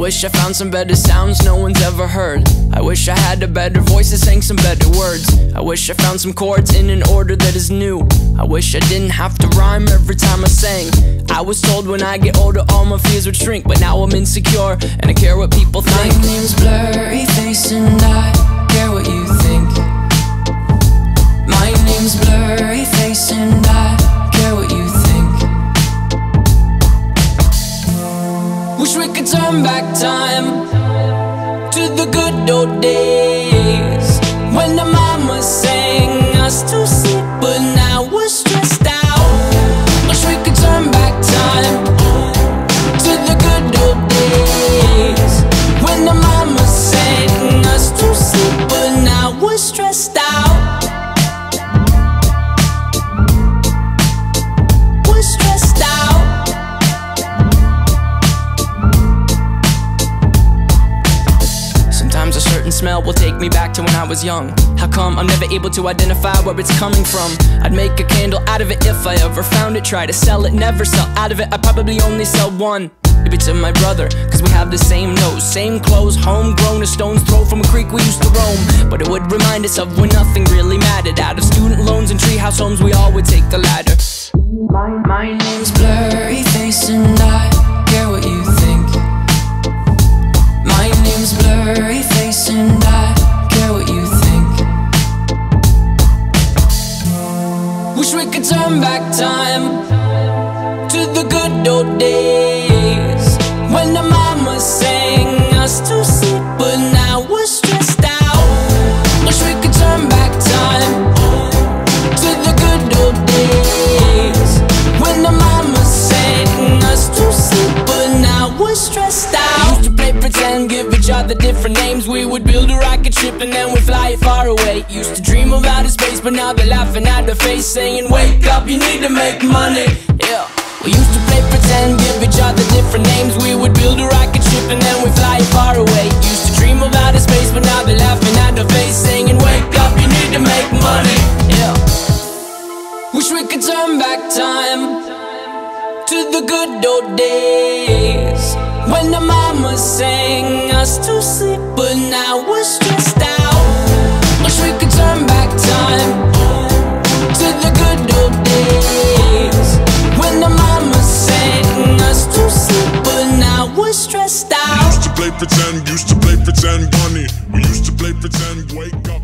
wish I found some better sounds no one's ever heard. I wish I had a better voice that sang some better words. I wish I found some chords in an order that is new. I wish I didn't have to rhyme every time I sang. I was told when I get older all my fears would shrink, but now I'm insecure and I care what people think. My name's Blurryface and I care what you think. My name's Blurryface and I care what you think. Wish we could turn back time to the good old days when the mama sang us to sleep, but now we're stressed out. Wish we could turn back time to the good old days when the mama sang us to sleep, but now we're stressed out. We're stressed out. Sometimes a certain smell will take me back to when I was young. How come I'm never able to identify where it's coming from? I'd make a candle out of it if I ever found it. Try to sell it, never sell out of it. I'd probably only sell one. Maybe to my brother, cause we have the same nose, same clothes, homegrown, a stone's throw from a creek we used to roam. But it would remind us of when nothing really mattered. Out of student loans and treehouse homes, we all would take the ladder. My name's Blurryface and I care what you think. My name's Blurryface and I care what you think. Wish we could turn back time to the good old days when the mama sang us to sleep, but now we're stressed out. Wish we could turn back time to the good old days when the mama sang us to sleep, but now we're stressed out. Used to play pretend, give each other different names. We would build a rocket ship and then we'd fly it far away. Used to dream of outer space, but now they're laughing at the face, saying wake up, you need to make money. Yeah. We used to play pretend, give each other different names. We would build a rocket ship and then we'd fly it far away. Used to dream of outer space, but now they're laughing at the face, saying wake up, you need to make money. Yeah. Wish we could turn back time to the good old days when the mama sang us to sleep, but now we're stressed out. Wish we could turn back time to the good old days when the mama sang us to sleep, but now we're stressed out. We used to play pretend, bunny. We used to play pretend, wake up.